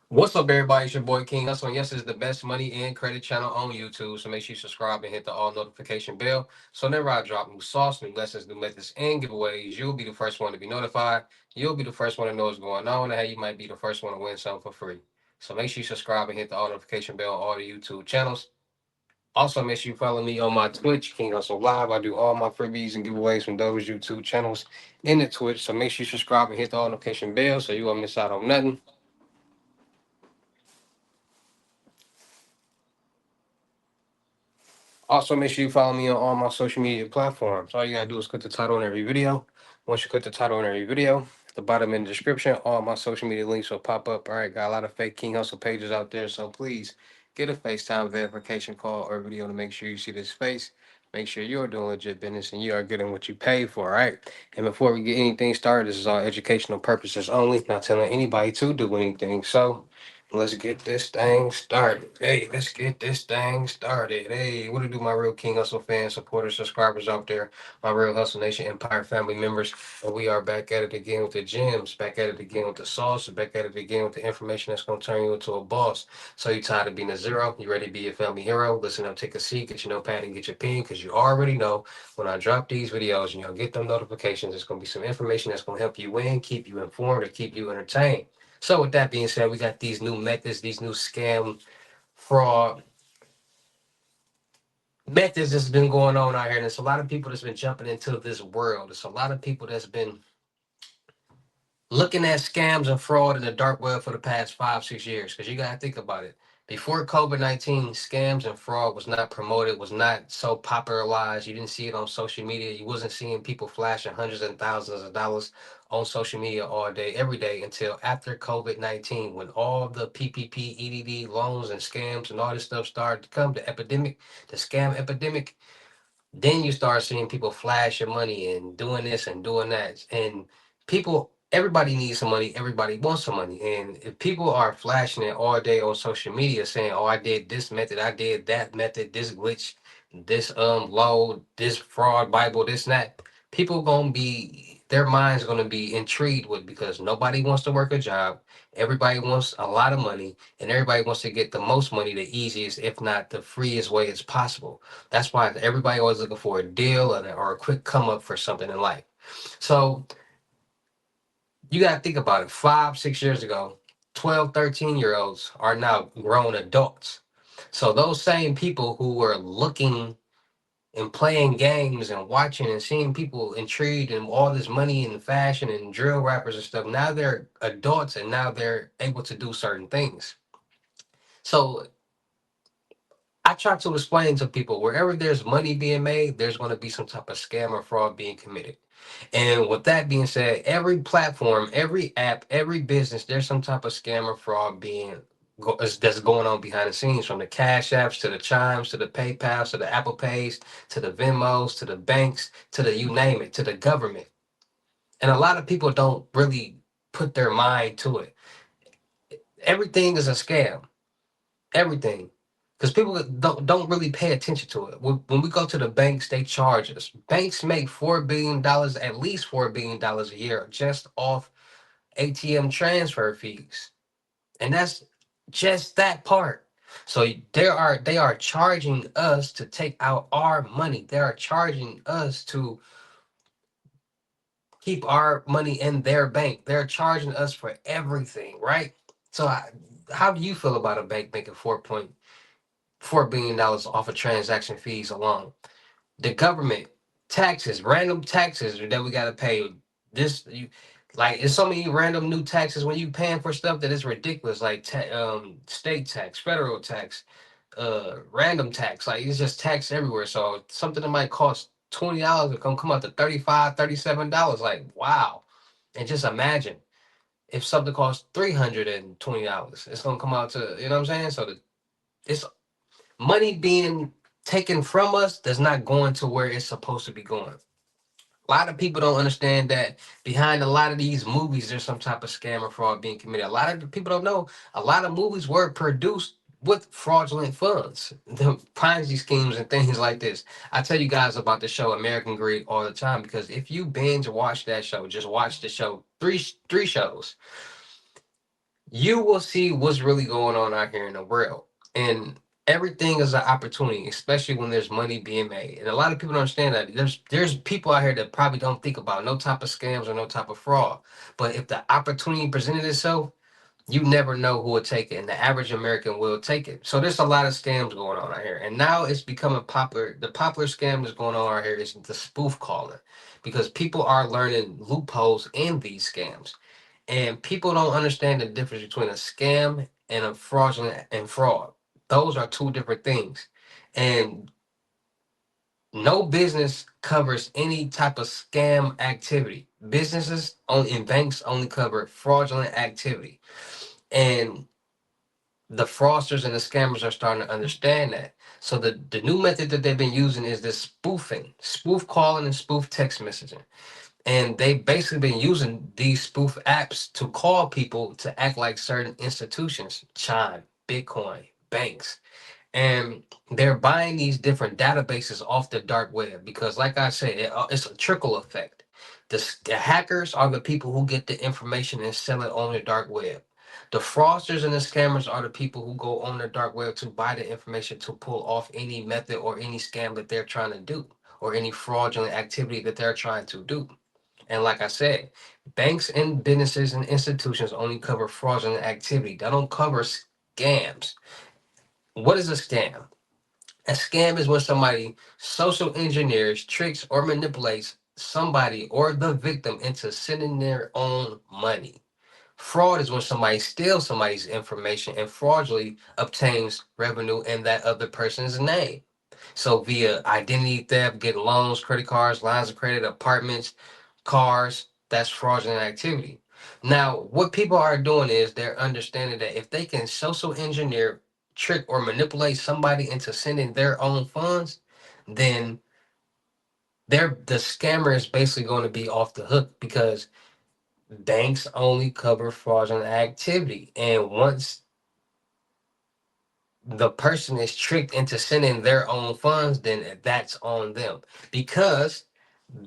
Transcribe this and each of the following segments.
What's up, everybody? It's your boy King Hussle, and yes, it's the best money and credit channel on YouTube. So make sure you subscribe and hit the all notification bell. So whenever I drop new sauce, new lessons, new methods, and giveaways, you'll be the first one to be notified. You'll be the first one to know what's going on, and hey, you might be the first one to win something for free. So make sure you subscribe and hit the all notification bell on all the YouTube channels. Also, make sure you follow me on my Twitch, King Hustle Live. I do all my freebies and giveaways from those YouTube channels in the Twitch. So make sure you subscribe and hit the all notification bell so you won't miss out on nothing. Also, make sure you follow me on all my social media platforms. All you gotta do is click the title on every video. Once you click the title on every video, at the bottom in the description, all my social media links will pop up. All right, got a lot of fake King Hustle pages out there, so please get a FaceTime verification call or video to make sure you see this face. Make sure you're doing legit business and you are getting what you pay for, all right? And before we get anything started, this is all educational purposes only, not telling anybody to do anything. So, let's get this thing started. Hey, let's get this thing started. Hey, what to do, my real King Hustle fans, supporters, subscribers out there, my real Hustle Nation Empire family members. And we are back at it again with the gems, back at it again with the sauce, back at it again with the information that's going to turn you into a boss. So you tired of being a zero? You ready to be a family hero? Listen up, take a seat, get your notepad and get your pen, because you already know when I drop these videos and you'll get them notifications, it's going to be some information that's going to help you win, keep you informed, or keep you entertained. So with that being said, we got these new methods, these new scam fraud methods that's been going on out here. And there's a lot of people that's been jumping into this world. There's a lot of people that's been looking at scams and fraud in the dark web for the past 5, 6 years. Because you gotta think about it. Before COVID-19, scams and fraud was not promoted, was not so popularized. You didn't see it on social media. You wasn't seeing people flashing hundreds and thousands of dollars on social media all day, every day until after COVID-19, when all the PPP, EDD loans and scams and all this stuff started to come, the epidemic, the scam epidemic. Then you start seeing people flash your money and doing this and doing that. And people, everybody needs some money. Everybody wants some money. And if people are flashing it all day on social media saying, oh, I did this method, I did that method, this glitch, this load, this fraud, Bible, this and that, people gonna be their mind's gonna be intrigued with, because nobody wants to work a job. Everybody wants a lot of money, and everybody wants to get the most money the easiest, if not the freest way as possible. That's why everybody always looking for a deal or a quick come up for something in life. So you got to think about it. 5, 6 years ago, 12, 13 year olds are now grown adults. So those same people who were looking and playing games and watching and seeing people intrigued and all this money and fashion and drill rappers and stuff, now they're adults and now they're able to do certain things. So I try to explain to people, wherever there's money being made, there's going to be some type of scam or fraud being committed. And with that being said, every platform, every app, every business, there's some type of scam or fraud that's going on behind the scenes, from the cash apps to the chimes to the PayPal to the Apple Pays to the Venmos to the banks to the you name it, to the government. And a lot of people don't really put their mind to it. Everything is a scam. Everything, because people don't really pay attention to it. When we go to the banks, they charge us. Banks make $4 billion, at least $4 billion a year, just off ATM transfer fees, and that's just that part. So they are charging us to take out our money. They are charging us to keep our money in their bank. They're charging us for everything, right? So how do you feel about a bank making $4 billion off of transaction fees alone? The government taxes, random taxes that we gotta pay. This you like it's so many random new taxes when you paying for stuff that is ridiculous, like state tax, federal tax, random tax. Like it's just tax everywhere. So something that might cost $20 is gonna come out to 35, $37. Like wow. And just imagine if something costs $320, it's gonna come out to, you know what I'm saying? So it's money being taken from us that's not going to where it's supposed to be going. A lot of people don't understand that behind a lot of these movies, there's some type of scam or fraud being committed. A lot of the people don't know a lot of movies were produced with fraudulent funds, the Ponzi schemes and things like this. I tell you guys about the show American Greed all the time, because if you binge watch that show, just watch the show, three shows, you will see what's really going on out here in the world. And everything is an opportunity, especially when there's money being made. And a lot of people don't understand that. There's people out here that probably don't think about no type of scams or no type of fraud. But if the opportunity presented itself, you never know who will take it, and the average American will take it. So there's a lot of scams going on out here, and now it's becoming popular. The popular scam that's going on out here is the spoof calling, because people are learning loopholes in these scams, and people don't understand the difference between a scam and a fraudulent and fraud. Those are two different things, and no business covers any type of scam activity. Businesses only and banks only cover fraudulent activity, and the fraudsters and the scammers are starting to understand that. So the new method that they've been using is this spoofing, spoof calling and spoof text messaging. And they've basically been using these spoof apps to call people to act like certain institutions, Chime, Bitcoin, banks, and they're buying these different databases off the dark web because, like I said, it's a trickle effect. The hackers are the people who get the information and sell it on the dark web. The fraudsters and the scammers are the people who go on the dark web to buy the information to pull off any method or any scam that they're trying to do, or any fraudulent activity that they're trying to do. And like I said, banks and businesses and institutions only cover fraudulent activity. They don't cover scams. What is a scam? A scam is when somebody social engineers, tricks, or manipulates somebody or the victim into sending their own money. Fraud is when somebody steals somebody's information and fraudulently obtains revenue in that other person's name. So via identity theft, get loans, credit cards, lines of credit, apartments, cars, that's fraudulent activity. Now, what people are doing is they're understanding that if they can social engineer, trick, or manipulate somebody into sending their own funds, then the scammer is basically going to be off the hook because banks only cover fraudulent activity. And once the person is tricked into sending their own funds, then that's on them. Because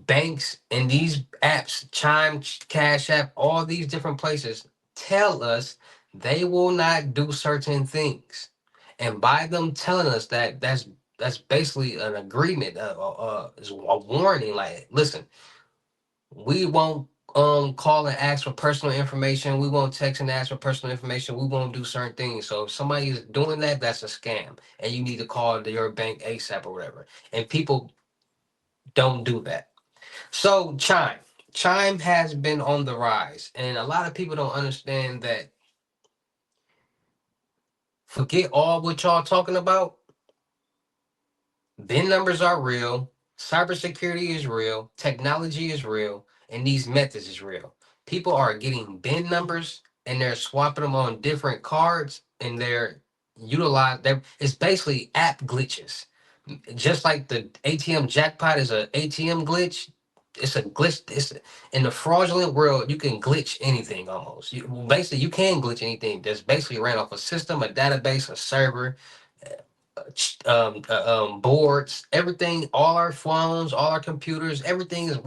banks and these apps, Chime, Cash App, all these different places tell us they will not do certain things. And by them telling us that, that's basically an agreement, is a warning. Like, listen, we won't call and ask for personal information. We won't text and ask for personal information. We won't do certain things. So if somebody is doing that, that's a scam, and you need to call your bank ASAP or whatever. And people don't do that. So Chime has been on the rise, and a lot of people don't understand that. Forget all what y'all talking about. BIN numbers are real, cybersecurity is real, technology is real, and these methods is real. People are getting BIN numbers and they're swapping them on different cards, and they're it's basically app glitches. Just like the ATM jackpot is a ATM glitch, it's a glitch. In the fraudulent world, you can glitch anything almost. Basically you can glitch anything that's basically ran off a system, a database, a server, boards, everything, all our phones, all our computers, everything is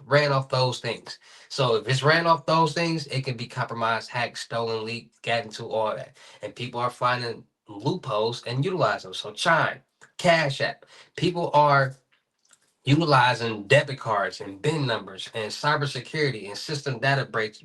ran off those things. So if it's ran off those things, it can be compromised, hacked, stolen, leaked, got into all that. And people are finding loopholes and utilizing them. So Chime, Cash App, people are utilizing debit cards and BIN numbers and cybersecurity and system database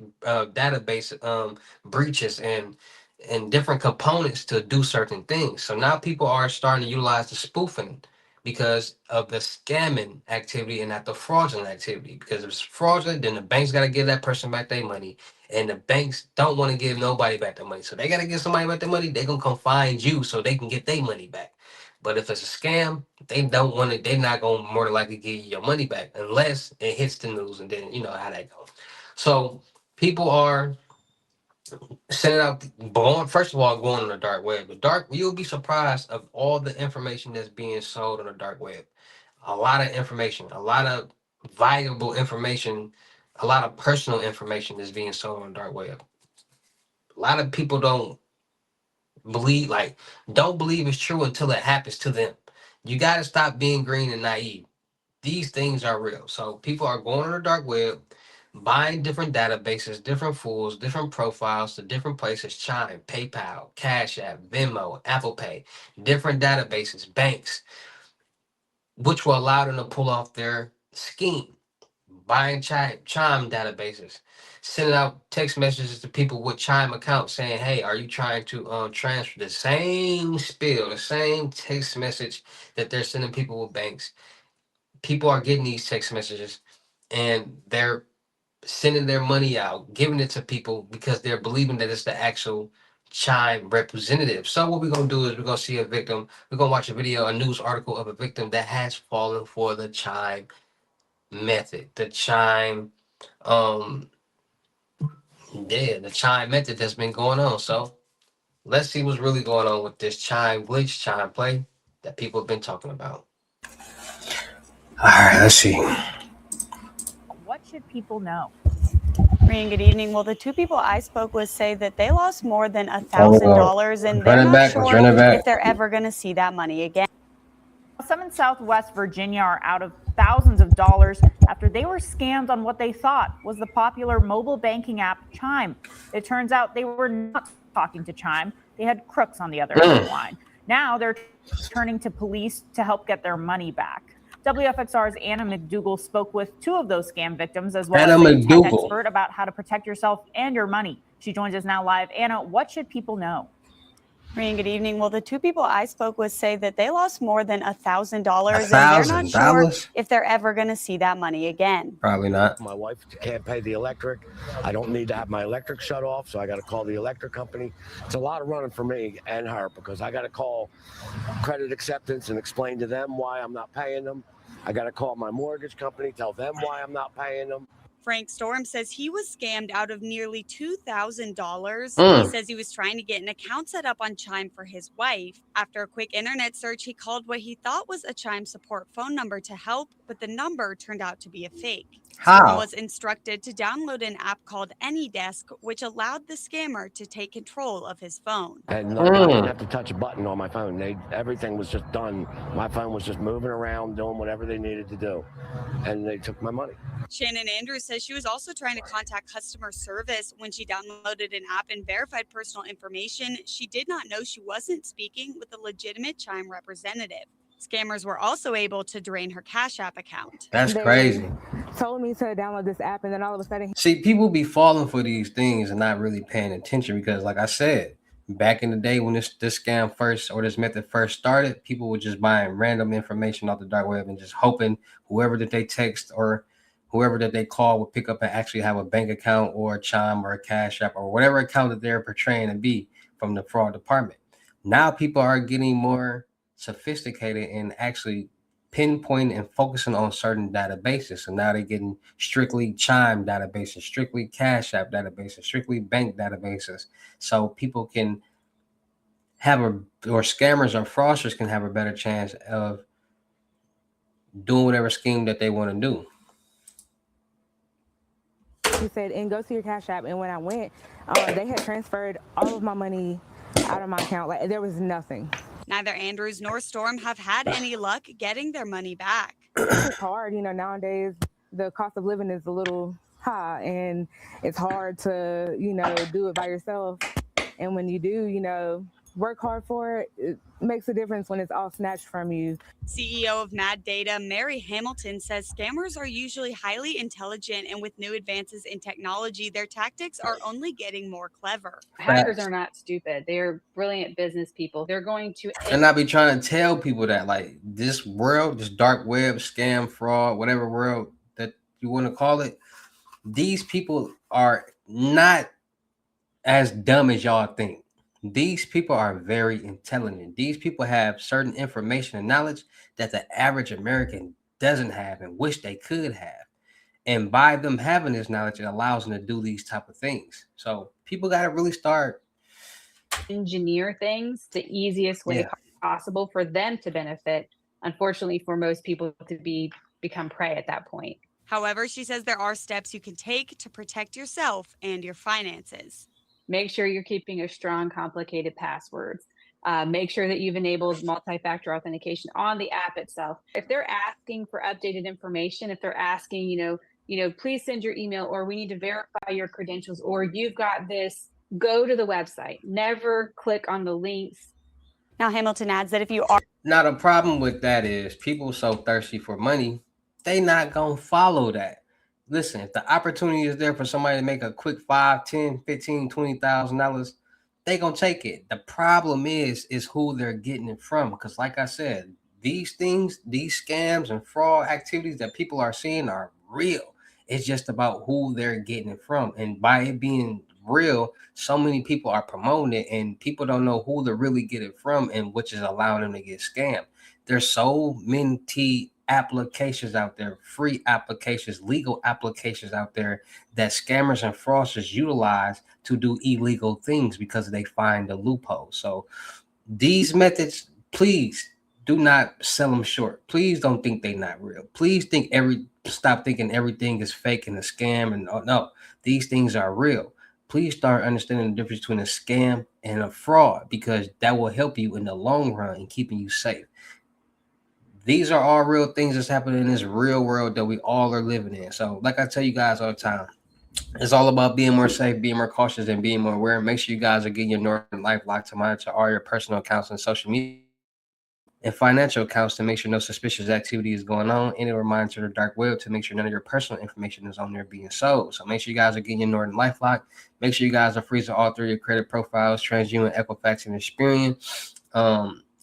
breaches and different components to do certain things. So now people are starting to utilize the spoofing because of the scamming activity and not the fraudulent activity. Because if it's fraudulent, then the bank's got to give that person back their money, and the banks don't want to give nobody back their money. So they got to give somebody back their money. They're gonna come find you so they can get their money back. But if it's a scam, they don't want to. They're not gonna more than likely give you your money back unless it hits the news, and then you know how that goes. So people are sending out, going first of all, going on the dark web. The dark, you'll be surprised of all the information that's being sold on the dark web. A lot of information, a lot of valuable information, a lot of personal information is being sold on the dark web. A lot of people believe like don't believe it's true until it happens to them. You got to stop being green and naive. These things are real. So people are going on the dark web. buying different databases, different fools, different profiles to different places, Chime, PayPal, Cash App, Venmo, Apple Pay, different databases, banks, which will allow them to pull off their scheme. Buying Chime databases, sending out text messages to people with Chime accounts saying, "Hey, are you trying to transfer the same spiel, the same text message that they're sending people with banks?" People are getting these text messages, and they're sending their money out, giving it to people because they're believing that it's the actual Chime representative. So what we're gonna do is we're gonna see a victim. We're gonna watch a video, a news article of a victim that has fallen for the Chime method, the Chime um yeah, the Chime method that's been going on. So let's see what's really going on with this Chime glitch, Chime play that people have been talking about. All right, let's see. What should people know? Good evening. Well, the two people I spoke with say that they lost more than $1,000, and they're not sure if they're ever going to see that money again. Some in Southwest Virginia are out of thousands of dollars after they were scammed on what they thought was the popular mobile banking app Chime. It turns out they were not talking to Chime. They had crooks on the other end of the line. Now they're turning to police to help get their money back. WFXR's Anna McDougal spoke with two of those scam victims as well as a tech expert about how to protect yourself and your money. She joins us now live. Anna, what should people know? Good evening. Well, the two people I spoke with say that they lost more than $1,000, and they're not sure if they're ever going to see that money again. Probably not. My wife can't pay the electric. I don't need to have my electric shut off, so I got to call the electric company. It's a lot of running for me and her because I got to call credit acceptance and explain to them why I'm not paying them. I got to call my mortgage company, tell them why I'm not paying them. Frank Storm says he was scammed out of nearly $2,000. He says he was trying to get an account set up on Chime for his wife. After a quick internet search, he called what he thought was a Chime support phone number to help, but the number turned out to be a fake. Storm was instructed to download an app called AnyDesk, which allowed the scammer to take control of his phone. And I didn't have to touch a button on my phone. Everything was just done. My phone was just moving around, doing whatever they needed to do. And they took my money. Shannon Andrews says she was also trying to contact customer service when she downloaded an app and verified personal information. She did not know she wasn't speaking with a legitimate Chime representative. Scammers were also able to drain her Cash App account. That's crazy. Told me to download this app, and then all of a sudden, see, people be falling for these things and not really paying attention because, like I said, back in the day when this scam first or this method first started, people were just buying random information off the dark web and just hoping whoever that they text or whoever that they call would pick up and actually have a bank account or a Chime or a Cash App or whatever account that they're portraying to be from the fraud department. Now people are getting more sophisticated and actually pinpointing and focusing on certain databases. So now they're getting strictly Chime databases, strictly Cash App databases, strictly bank databases. So people can have or scammers or fraudsters can have a better chance of doing whatever scheme that they want to do. he said, and go to your Cash App. And when I went, they had transferred all of my money out of my account. Like, there was nothing. Neither Andrews nor Storm have had any luck getting their money back. It's hard, nowadays the cost of living is a little high, and it's hard to, do it by yourself. And when you do, work hard for it, it makes a difference when it's all snatched from you. CEO of Mad Data, Mary Hamilton, says scammers are usually highly intelligent, and with new advances in technology, their tactics are only getting more clever. Hackers are not stupid. They're brilliant business people. They're going to... And I be trying to tell people that, like, this world, this dark web, scam, fraud, whatever world that you want to call it, these people are not as dumb as y'all think. These people are very intelligent. These people have certain information and knowledge that the average American doesn't have and wish they could have. And by them having this knowledge, it allows them to do these type of things. So people got to really start engineer things the easiest way possible for them to benefit. Unfortunately, for most people to become prey at that point. However, she says there are steps you can take to protect yourself and your finances. Make sure you're keeping a strong, complicated passwords. Make sure that you've enabled multi-factor authentication on the app itself. If they're asking for updated information, if they're asking, please send your email, or we need to verify your credentials, or you've got this, go to the website. Never click on the links. Now, Hamilton adds that if you are Now, the problem with that is people so thirsty for money, they not going to follow that. Listen, if the opportunity is there for somebody to make a quick $5, $10, $15, $20,000, they going to take it. The problem is who they're getting it from. Because like I said, these things, these scams and fraud activities that people are seeing are real. It's just about who they're getting it from. And by it being real, so many people are promoting it, and people don't know who to really get it from, and which is allowing them to get scammed. There's so many applications out there, free applications, legal applications out there that scammers and fraudsters utilize to do illegal things because they find a loophole. So these methods, please do not sell them short. Please don't think they're not real. Please stop thinking everything is fake and a scam. And no, these things are real. Please start understanding the difference between a scam and a fraud, because that will help you in the long run in keeping you safe. These are all real things that's happening in this real world that we all are living in. So like I tell you guys all the time, it's all about being more safe, being more cautious, and being more aware. Make sure you guys are getting your Norton LifeLock to monitor all your personal accounts and social media and financial accounts to make sure no suspicious activity is going on, and it will monitor the dark web to make sure none of your personal information is on there being sold. So make sure you guys are getting your Norton LifeLock. Make sure you guys are freezing all three of your credit profiles, TransUnion, Equifax, and Experian,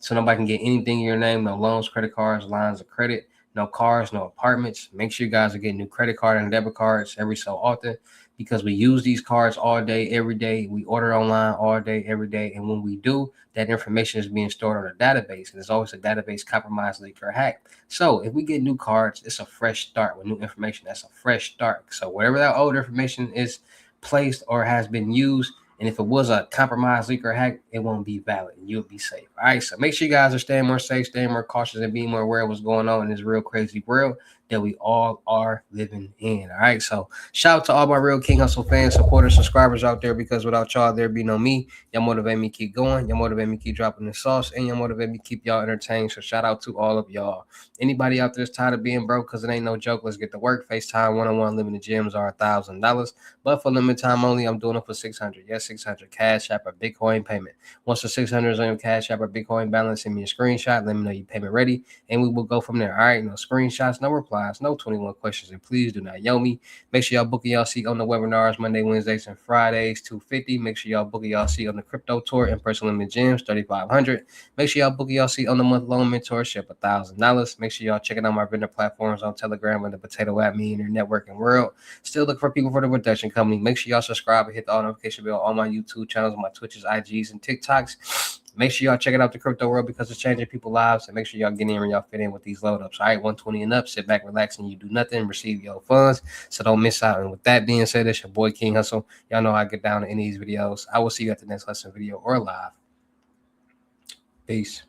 so nobody can get anything in your name. No loans, credit cards, lines of credit, no cars, no apartments. Make sure you guys are getting new credit card and debit cards every so often, because we use these cards all day, every day. We order online all day, every day. And when we do, that information is being stored on a database. And there's always a database compromised, leaked, or hacked. So if we get new cards, it's a fresh start with new information. That's a fresh start. So whatever that old information is placed or has been used, and if it was a compromised, leak, or hack, it won't be valid, and you'll be safe. All right, so make sure you guys are staying more safe, staying more cautious, and being more aware of what's going on in this real crazy world that we all are living in. All right, so shout out to all my real King Hustle fans, supporters, subscribers out there, because without y'all, there'd be no me. Y'all motivate me to keep going. Y'all motivate me to keep dropping the sauce, and y'all motivate me to keep y'all entertained. So shout out to all of y'all. Anybody out there that's tired of being broke, because it ain't no joke, let's get to work. FaceTime one-on-one limited gyms are $1,000. But for limited time only, I'm doing it for $600. Yes, $600 Cash App or Bitcoin payment. Once the $600 is on your Cash App or Bitcoin balance, send me a screenshot. Let me know your payment ready, and we will go from there. All right, no screenshots, no replies, no 21 questions, and please do not yo me. Make sure y'all booking y'all seat on the webinars Monday, Wednesdays, and Fridays, $250. Make sure y'all booking y'all seat on the crypto tour in person limited gyms, $3,500. Make sure y'all booking y'all seat on the month-long mentorship, $1,000. Make sure y'all checking out my vendor platforms on Telegram and the Potato App, me and your networking world. Still looking for people for the production company. Make sure y'all subscribe and hit the notification bell on my YouTube channels, my Twitches, IGs, and TikToks. Make sure y'all checking out the crypto world, because it's changing people's lives. And make sure y'all get in when y'all fit in with these load ups. All right, 120 and up. Sit back, relax, and you do nothing. Receive your funds, so don't miss out. And with that being said, it's your boy King Hustle. Y'all know how I get down in these videos. I will see you at the next lesson video or live. Peace.